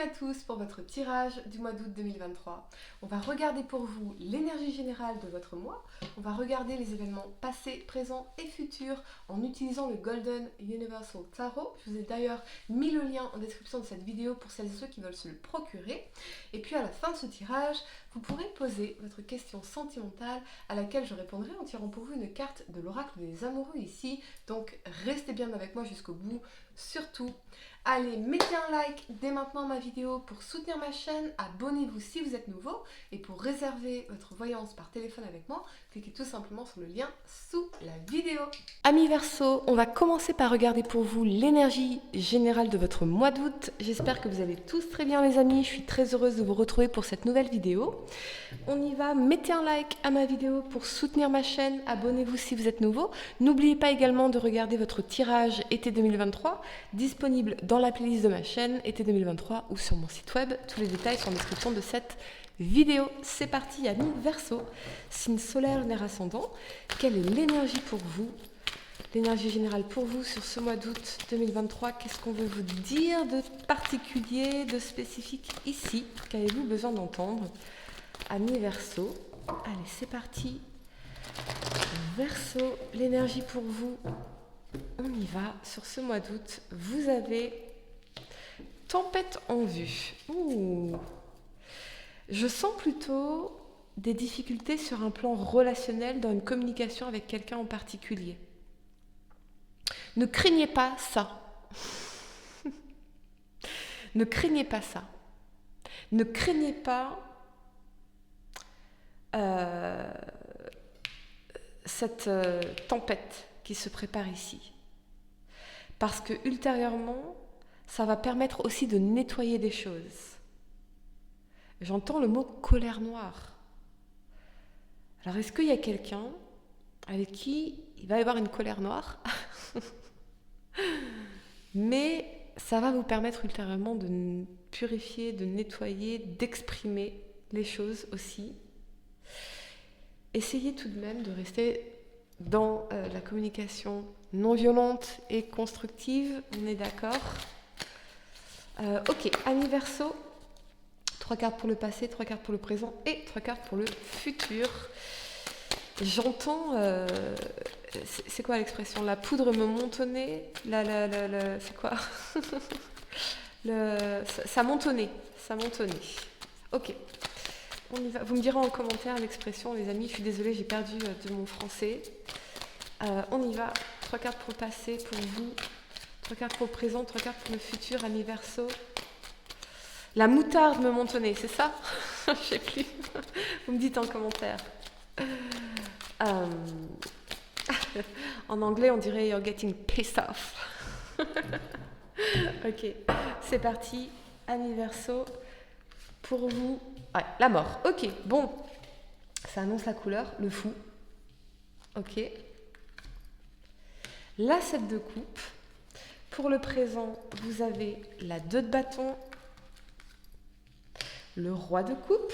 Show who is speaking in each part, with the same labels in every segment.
Speaker 1: À tous pour votre tirage du mois d'août 2023. On va regarder pour vous l'énergie générale de votre mois. On va regarder les événements passés, présents et futurs en utilisant le Golden Universal Tarot. Je vous ai d'ailleurs mis le lien en description de cette vidéo pour celles et ceux qui veulent se le procurer. Et puis à la fin de ce tirage, vous pourrez poser votre question sentimentale à laquelle je répondrai en tirant pour vous une carte de l'oracle des amoureux ici. Donc restez bien avec moi jusqu'au bout. Surtout, allez, mettez un like dès maintenant à ma vidéo pour soutenir ma chaîne, abonnez-vous si vous êtes nouveau et pour réserver votre voyance par téléphone avec moi, cliquez tout simplement sur le lien sous la vidéo. Amis Verseau, on va commencer par regarder pour vous l'énergie générale de votre mois d'août. J'espère que vous allez tous très bien les amis, je suis très heureuse de vous retrouver pour cette nouvelle vidéo. On y va, mettez un like à ma vidéo pour soutenir ma chaîne, abonnez-vous si vous êtes nouveau. N'oubliez pas également de regarder votre tirage été 2023, disponible dans la playlist de ma chaîne été 2023 ou sur mon site web. Tous les détails sont en description de cette vidéo. C'est parti, amis Verseau. Signe solaire, lunaire ascendant. Quelle est l'énergie pour vous? L'énergie générale pour vous sur ce mois d'août 2023, qu'est-ce qu'on veut vous dire de particulier, de spécifique ici? Qu'avez-vous besoin d'entendre? Amis Verseau, allez c'est parti. Verseau, l'énergie pour vous, on y va. Sur ce mois d'août, vous avez tempête en vue. Ouh. Je sens plutôt des difficultés sur un plan relationnel dans une communication avec quelqu'un en particulier. Ne craignez pas ça. Ne craignez pas ça. Ne craignez pas cette tempête qui se prépare ici. Parce que ultérieurement, ça va permettre aussi de nettoyer des choses. J'entends le mot colère noire. Alors est-ce qu'il y a quelqu'un avec qui il va y avoir une colère noire? Mais ça va vous permettre ultérieurement de purifier, de nettoyer, d'exprimer les choses aussi. Essayez tout de même de rester dans la communication non violente et constructive, on est d'accord? Ok, amis Verseau, 3 cartes pour le passé, 3 cartes pour le présent et 3 cartes pour le futur. J'entends, c'est quoi l'expression? La poudre me monte au nez, c'est quoi? Ça monte au nez, ça monte au nez. Ok. On y va. Vous me direz en commentaire l'expression, les amis. Je suis désolée, j'ai perdu de mon français. On y va. 3 cartes pour le passé, pour vous. 3 cartes pour le présent, 3 cartes pour le futur, amis Verseau. La moutarde me monte au nez, c'est ça? Je sais plus. Vous me dites en commentaire. En anglais, on dirait you're getting pissed off. Ok, c'est parti. Amis Verseau. Pour vous, ouais, la mort. Ok, bon, ça annonce la couleur, le fou. Ok. La 7 de coupe. Pour le présent, vous avez la 2 de bâton, le roi de coupe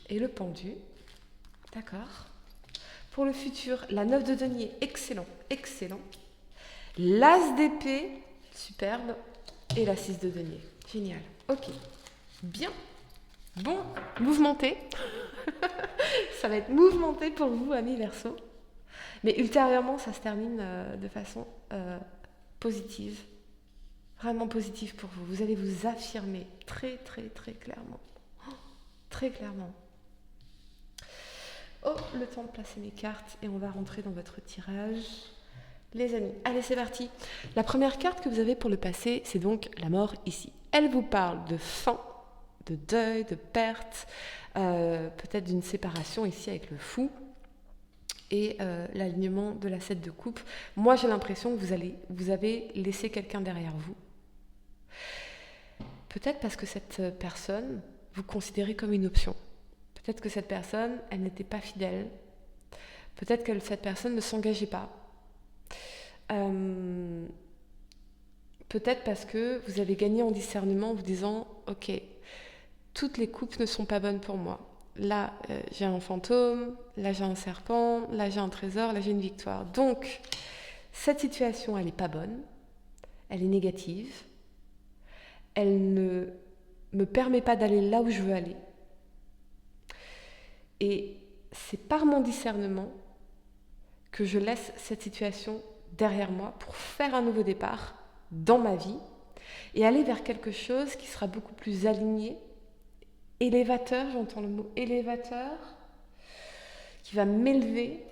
Speaker 1: et le pendu. D'accord. Pour le futur, la 9 de denier, excellent, excellent. L'as d'épée, superbe. Et la 6 de denier, génial. Ok. Bien, bon, mouvementé. Ça va être mouvementé pour vous, amis Verseau. Mais ultérieurement, ça se termine de façon positive. Vraiment positive pour vous. Vous allez vous affirmer très, très, très clairement. Oh, très clairement. Oh, le temps de placer mes cartes et on va rentrer dans votre tirage. Les amis, allez, c'est parti. La première carte que vous avez pour le passé, c'est donc la mort ici. Elle vous parle de fin, de deuil, de perte, peut-être d'une séparation ici avec le fou et l'alignement de la 7 de coupe. Moi, j'ai l'impression que vous avez laissé quelqu'un derrière vous. Peut-être parce que cette personne, vous considérez comme une option. Peut-être que cette personne, elle n'était pas fidèle. Peut-être que cette personne ne s'engageait pas. Peut-être parce que vous avez gagné en discernement en vous disant « Ok, toutes les coupes ne sont pas bonnes pour moi. Là, j'ai un fantôme, là j'ai un serpent, là j'ai un trésor, là j'ai une victoire. Donc, cette situation, elle n'est pas bonne, elle est négative, elle ne me permet pas d'aller là où je veux aller. Et c'est par mon discernement que je laisse cette situation derrière moi pour faire un nouveau départ dans ma vie et aller vers quelque chose qui sera beaucoup plus aligné, élévateur, j'entends le mot élévateur, qui va m'élever,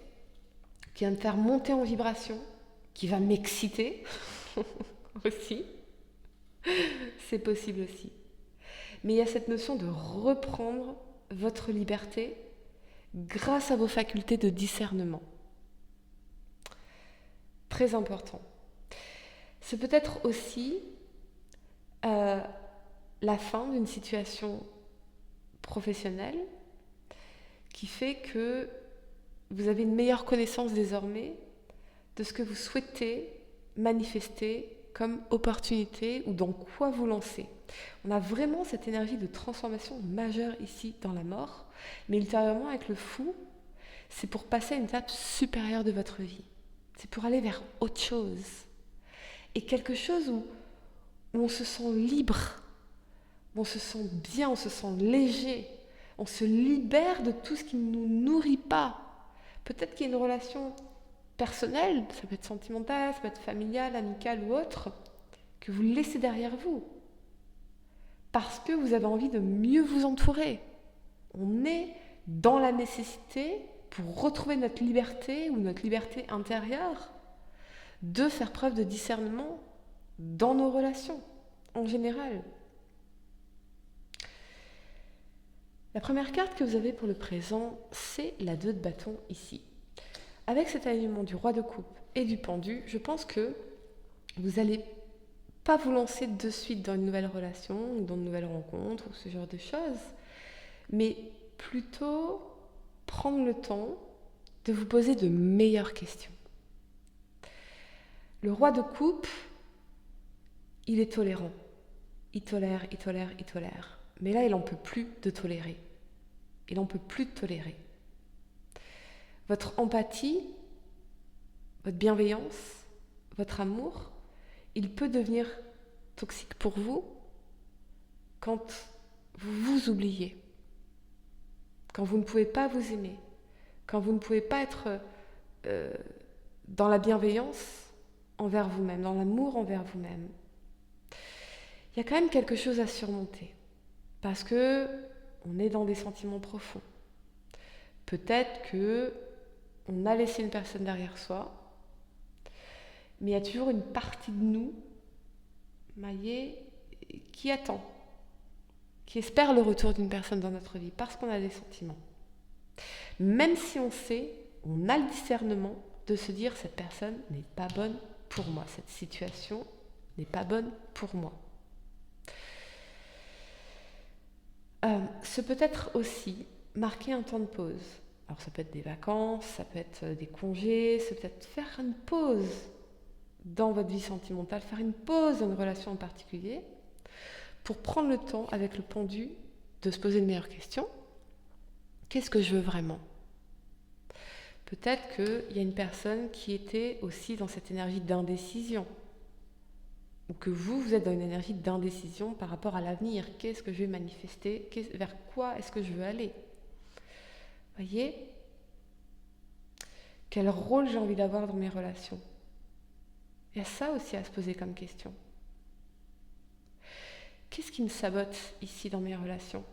Speaker 1: qui va me faire monter en vibration, qui va m'exciter aussi. C'est possible aussi. Mais il y a cette notion de reprendre votre liberté grâce à vos facultés de discernement. Très important. C'est peut-être aussi la fin d'une situation professionnelle qui fait que vous avez une meilleure connaissance désormais de ce que vous souhaitez manifester comme opportunité ou dans quoi vous lancer. On a vraiment cette énergie de transformation majeure ici dans la mort, mais ultérieurement avec le fou, c'est pour passer à une étape supérieure de votre vie. C'est pour aller vers autre chose. Et quelque chose où on se sent libre, où on se sent bien, on se sent léger, on se libère de tout ce qui ne nous nourrit pas. Peut-être qu'il y a une relation personnelle, ça peut être sentimentale, ça peut être familiale, amicale ou autre, que vous laissez derrière vous. Parce que vous avez envie de mieux vous entourer. On est dans la nécessité, pour retrouver notre liberté ou notre liberté intérieure, de faire preuve de discernement dans nos relations, en général. La première carte que vous avez pour le présent, c'est la 2 de bâton ici. Avec cet alignement du roi de coupe et du pendu, je pense que vous n'allez pas vous lancer de suite dans une nouvelle relation ou dans une nouvelle rencontre ou ce genre de choses, mais plutôt prendre le temps de vous poser de meilleures questions. Le roi de coupe, il est tolérant. Il tolère. Mais là, il n'en peut plus de tolérer. Il n'en peut plus de tolérer. Votre empathie, votre bienveillance, votre amour, il peut devenir toxique pour vous quand vous vous oubliez, quand vous ne pouvez pas vous aimer, quand vous ne pouvez pas être dans la bienveillance envers vous-même, dans l'amour envers vous-même. Il y a quand même quelque chose à surmonter, parce que on est dans des sentiments profonds. Peut-être que on a laissé une personne derrière soi, mais il y a toujours une partie de nous, voyez, qui attend, qui espère le retour d'une personne dans notre vie, parce qu'on a des sentiments. Même si on sait, on a le discernement de se dire cette personne n'est pas bonne pour moi, cette situation n'est pas bonne pour moi. Ce peut être aussi marquer un temps de pause. Alors ça peut être des vacances, ça peut être des congés, ça peut être faire une pause dans votre vie sentimentale, faire une pause dans une relation en particulier, pour prendre le temps avec le pendu de se poser une meilleure question. Qu'est-ce que je veux vraiment ? Peut-être qu'il y a une personne qui était aussi dans cette énergie d'indécision, ou que vous êtes dans une énergie d'indécision par rapport à l'avenir. Qu'est-ce que je vais manifester ? Vers quoi est-ce que je veux aller ? Voyez ? Quel rôle j'ai envie d'avoir dans mes relations ? Il y a ça aussi à se poser comme question. Qu'est-ce qui me sabote ici dans mes relations ?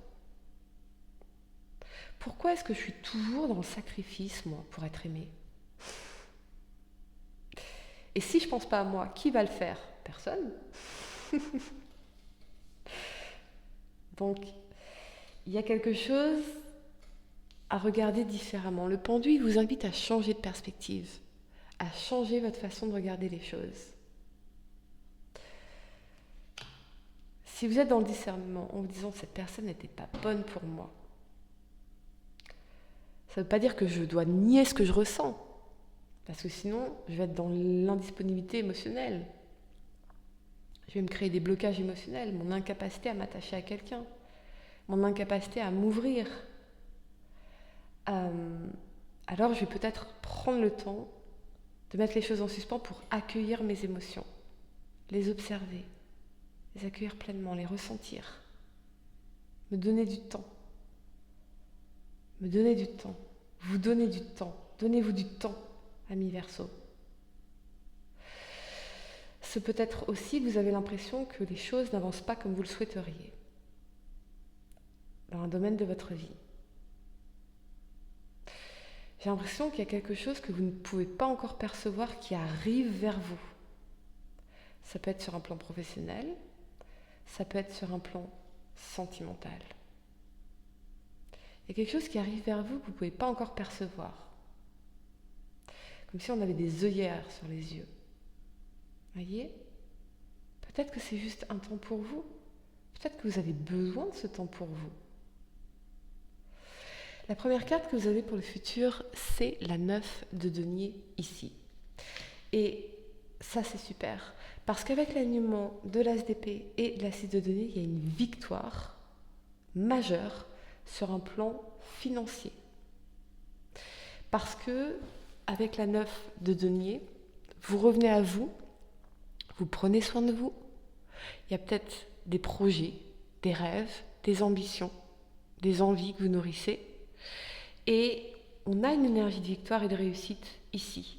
Speaker 1: Pourquoi est-ce que je suis toujours dans le sacrifice, moi, pour être aimée ? Et si je ne pense pas à moi, qui va le faire ? Personne. Donc, il y a quelque chose à regarder différemment. Le pendu, il vous invite à changer de perspective, à changer votre façon de regarder les choses. Si vous êtes dans le discernement en vous disant cette personne n'était pas bonne pour moi, ça ne veut pas dire que je dois nier ce que je ressens, parce que sinon je vais être dans l'indisponibilité émotionnelle. Je vais me créer des blocages émotionnels, mon incapacité à m'attacher à quelqu'un, mon incapacité à m'ouvrir. Alors je vais peut-être prendre le temps de mettre les choses en suspens pour accueillir mes émotions, les observer les accueillir pleinement, les ressentir. Me donner du temps. Me donner du temps. Vous donner du temps. Donnez-vous du temps, amis Verseau. Ce peut être aussi, vous avez l'impression que les choses n'avancent pas comme vous le souhaiteriez dans un domaine de votre vie. J'ai l'impression qu'il y a quelque chose que vous ne pouvez pas encore percevoir qui arrive vers vous. Ça peut être sur un plan professionnel, ça peut être sur un plan sentimental. Il y a quelque chose qui arrive vers vous que vous ne pouvez pas encore percevoir. Comme si on avait des œillères sur les yeux. Voyez ? Peut-être que c'est juste un temps pour vous. Peut-être que vous avez besoin de ce temps pour vous. La première carte que vous avez pour le futur, c'est la 9 de denier ici. Et ça, c'est super. Parce qu'avec l'alignement de l'as d'épée et de la 6 de denier, il y a une victoire majeure sur un plan financier. Parce que avec la 9 de denier, vous revenez à vous, vous prenez soin de vous. Il y a peut-être des projets, des rêves, des ambitions, des envies que vous nourrissez. Et on a une énergie de victoire et de réussite ici.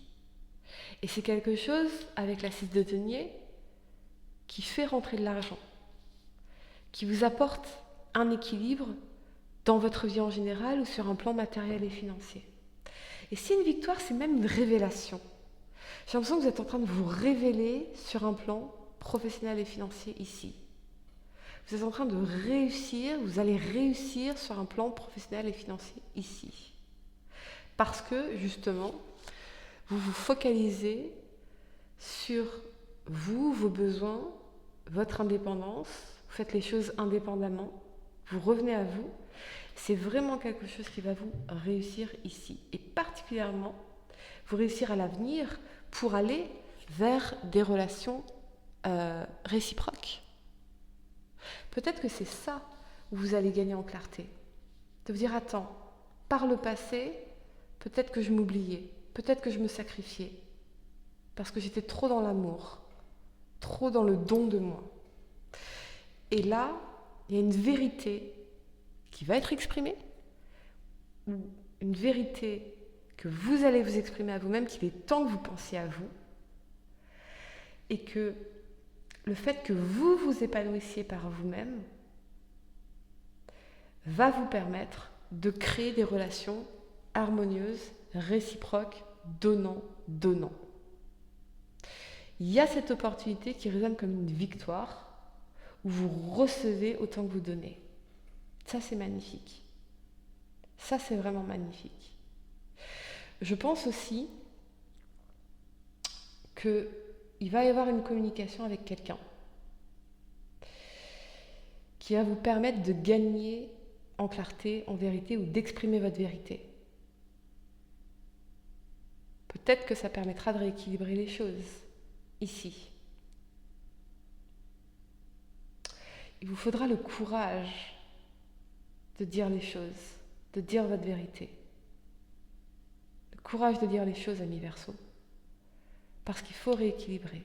Speaker 1: Et c'est quelque chose, avec la 6 de denier, qui fait rentrer de l'argent, qui vous apporte un équilibre dans votre vie en général ou sur un plan matériel et financier. Et si une victoire, c'est même une révélation. J'ai l'impression que vous êtes en train de vous révéler sur un plan professionnel et financier ici. Vous êtes en train de réussir, vous allez réussir sur un plan professionnel et financier ici. Parce que, justement, vous vous focalisez sur vous, vos besoins, votre indépendance, vous faites les choses indépendamment, vous revenez à vous. C'est vraiment quelque chose qui va vous réussir ici. Et particulièrement, vous réussir à l'avenir pour aller vers des relations réciproques. Peut-être que c'est ça où vous allez gagner en clarté. De vous dire, attends, par le passé, peut-être que je m'oubliais, peut-être que je me sacrifiais, parce que j'étais trop dans l'amour, trop dans le don de moi. Et là, il y a une vérité qui va être exprimée, ou une vérité que vous allez vous exprimer à vous-même, qu'il est temps que vous pensiez à vous, et que le fait que vous vous épanouissiez par vous-même va vous permettre de créer des relations harmonieuses, réciproques, donnant-donnant. Il y a cette opportunité qui résonne comme une victoire où vous recevez autant que vous donnez. Ça, c'est magnifique. Ça, c'est vraiment magnifique. Je pense aussi qu'il va y avoir une communication avec quelqu'un qui va vous permettre de gagner en clarté, en vérité, ou d'exprimer votre vérité. Peut-être que ça permettra de rééquilibrer les choses, ici. Il vous faudra le courage de dire les choses, de dire votre vérité. Le courage de dire les choses, amis Verseau. Parce qu'il faut rééquilibrer.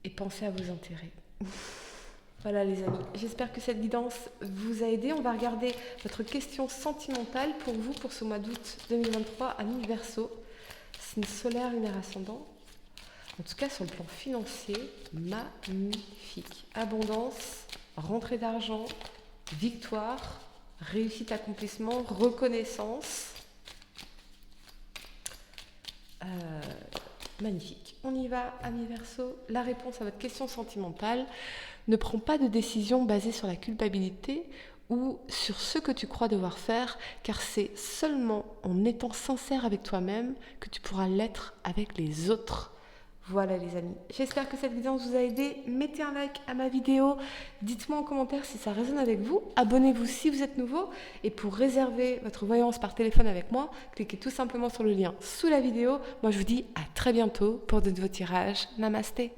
Speaker 1: Et pensez à vos intérêts. Voilà les amis, j'espère que cette guidance vous a aidé. On va regarder votre question sentimentale pour vous pour ce mois d'août 2023, amis Verseau. C'est une solaire lunaire ascendant. En tout cas sur le plan financier, magnifique. Abondance, rentrée d'argent, victoire, réussite, accomplissement, reconnaissance. Magnifique. On y va, amis Verseau. La réponse à votre question sentimentale: ne prends pas de décision basée sur la culpabilité ou sur ce que tu crois devoir faire, car c'est seulement en étant sincère avec toi-même que tu pourras l'être avec les autres. Voilà les amis, j'espère que cette vidéo vous a aidé. Mettez un like à ma vidéo, dites-moi en commentaire si ça résonne avec vous, abonnez-vous si vous êtes nouveau, et pour réserver votre voyance par téléphone avec moi, cliquez tout simplement sur le lien sous la vidéo. Moi je vous dis à très bientôt pour de nouveaux tirages. Namasté.